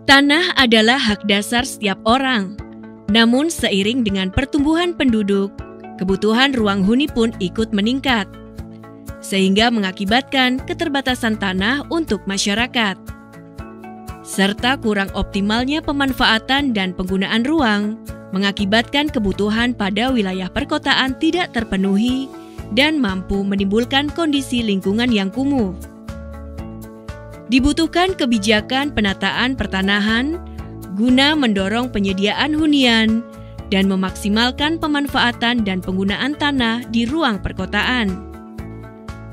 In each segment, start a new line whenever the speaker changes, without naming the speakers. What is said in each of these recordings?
Tanah adalah hak dasar setiap orang. Namun seiring dengan pertumbuhan penduduk, kebutuhan ruang huni pun ikut meningkat, sehingga mengakibatkan keterbatasan tanah untuk masyarakat, serta kurang optimalnya pemanfaatan dan penggunaan ruang, mengakibatkan kebutuhan pada wilayah perkotaan tidak terpenuhi dan mampu menimbulkan kondisi lingkungan yang kumuh. Dibutuhkan kebijakan penataan pertanahan guna mendorong penyediaan hunian dan memaksimalkan pemanfaatan dan penggunaan tanah di ruang perkotaan.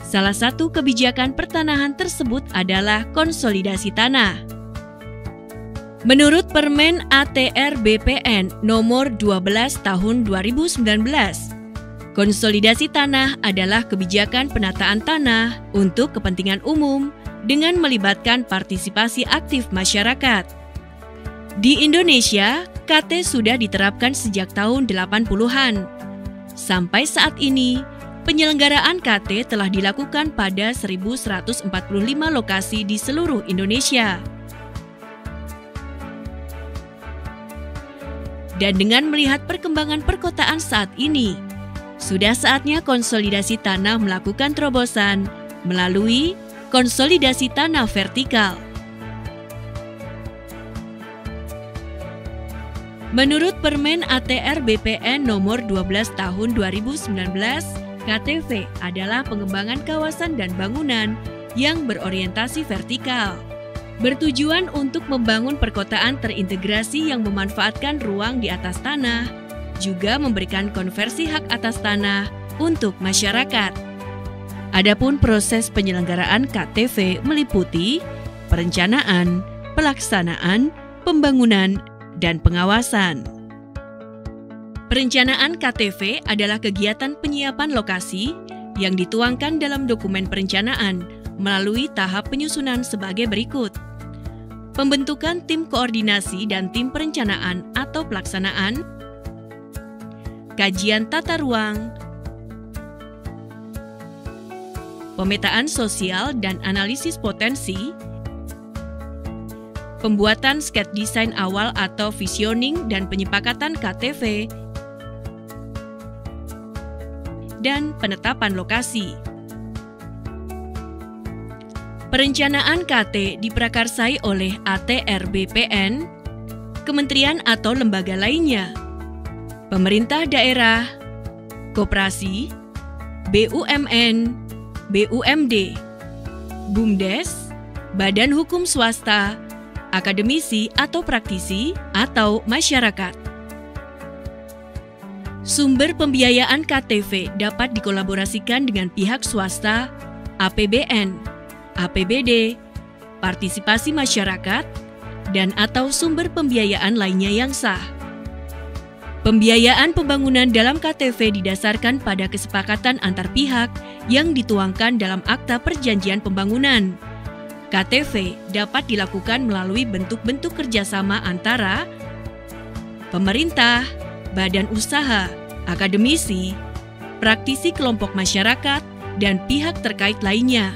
Salah satu kebijakan pertanahan tersebut adalah konsolidasi tanah. Menurut Permen ATR BPN nomor 12 tahun 2019, konsolidasi tanah adalah kebijakan penataan tanah untuk kepentingan umum dengan melibatkan partisipasi aktif masyarakat. Di Indonesia, KT sudah diterapkan sejak tahun 80-an. Sampai saat ini, penyelenggaraan KT telah dilakukan pada 1.145 lokasi di seluruh Indonesia. Dan dengan melihat perkembangan perkotaan saat ini, sudah saatnya konsolidasi tanah melakukan terobosan melalui konsolidasi tanah vertikal. Menurut Permen ATR BPN nomor 12 tahun 2019, KTV adalah pengembangan kawasan dan bangunan yang berorientasi vertikal, bertujuan untuk membangun perkotaan terintegrasi yang memanfaatkan ruang di atas tanah, juga memberikan konversi hak atas tanah untuk masyarakat. Adapun proses penyelenggaraan KTV meliputi perencanaan, pelaksanaan, pembangunan, dan pengawasan. Perencanaan KTV adalah kegiatan penyiapan lokasi yang dituangkan dalam dokumen perencanaan melalui tahap penyusunan sebagai berikut. Pembentukan tim koordinasi dan tim perencanaan atau pelaksanaan, kajian tata ruang, pemetaan sosial dan analisis potensi, pembuatan sketch desain awal atau visioning dan penyepakatan KTV, dan penetapan lokasi. Perencanaan KT diprakarsai oleh ATR BPN, kementerian atau lembaga lainnya, pemerintah daerah, koperasi, BUMN, BUMD, BUMDes, badan hukum swasta, akademisi atau praktisi, atau masyarakat. Sumber pembiayaan KTV dapat dikolaborasikan dengan pihak swasta, APBN, APBD, partisipasi masyarakat, dan atau sumber pembiayaan lainnya yang sah. Pembiayaan pembangunan dalam KTV didasarkan pada kesepakatan antar pihak yang dituangkan dalam Akta Perjanjian Pembangunan. KTV dapat dilakukan melalui bentuk-bentuk kerjasama antara pemerintah, badan usaha, akademisi, praktisi kelompok masyarakat, dan pihak terkait lainnya.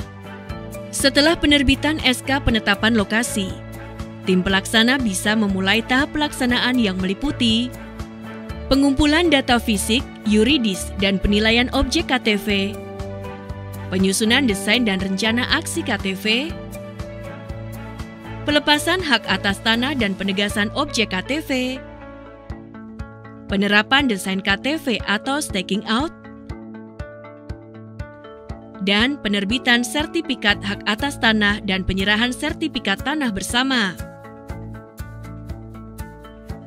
Setelah penerbitan SK penetapan lokasi, tim pelaksana bisa memulai tahap pelaksanaan yang meliputi pengumpulan data fisik, yuridis, dan penilaian objek KTV, penyusunan desain dan rencana aksi KTV, pelepasan hak atas tanah dan penegasan objek KTV, penerapan desain KTV atau staking out, dan penerbitan sertifikat hak atas tanah dan penyerahan sertifikat tanah bersama.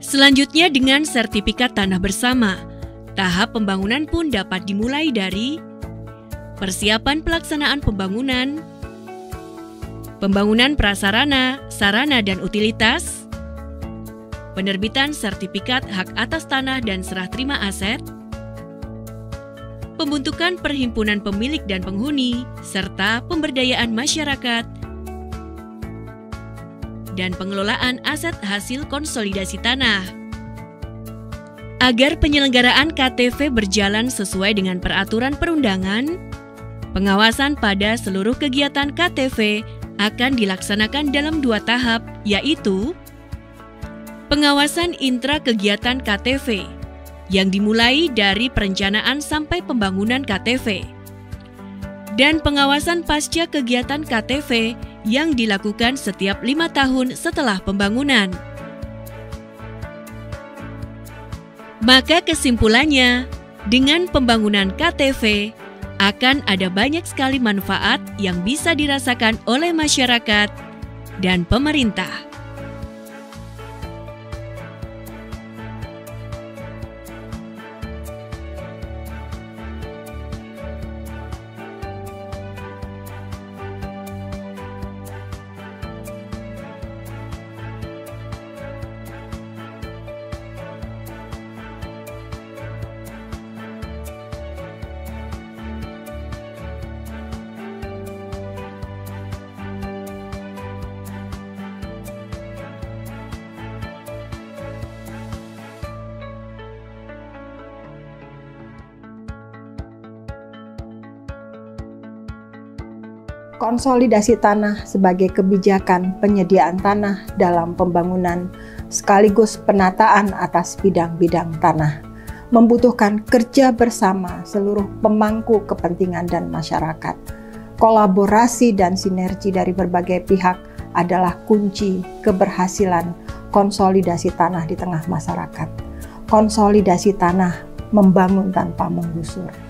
Selanjutnya dengan sertifikat tanah bersama, tahap pembangunan pun dapat dimulai dari persiapan pelaksanaan pembangunan, pembangunan prasarana, sarana dan utilitas, penerbitan sertifikat hak atas tanah dan serah terima aset, pembentukan perhimpunan pemilik dan penghuni, serta pemberdayaan masyarakat, dan pengelolaan aset hasil konsolidasi tanah. Agar penyelenggaraan KTV berjalan sesuai dengan peraturan perundangan, pengawasan pada seluruh kegiatan KTV akan dilaksanakan dalam 2 tahap, yaitu Pengawasan intra kegiatan KTV yang dimulai dari perencanaan sampai pembangunan KTV. Dan pengawasan pasca kegiatan KTV yang dilakukan setiap 5 tahun setelah pembangunan. Maka kesimpulannya, dengan pembangunan KTV akan ada banyak sekali manfaat yang bisa dirasakan oleh masyarakat dan pemerintah.
Konsolidasi tanah sebagai kebijakan penyediaan tanah dalam pembangunan sekaligus penataan atas bidang-bidang tanah membutuhkan kerja bersama seluruh pemangku kepentingan dan masyarakat. Kolaborasi dan sinergi dari berbagai pihak adalah kunci keberhasilan konsolidasi tanah di tengah masyarakat. Konsolidasi tanah membangun tanpa menggusur.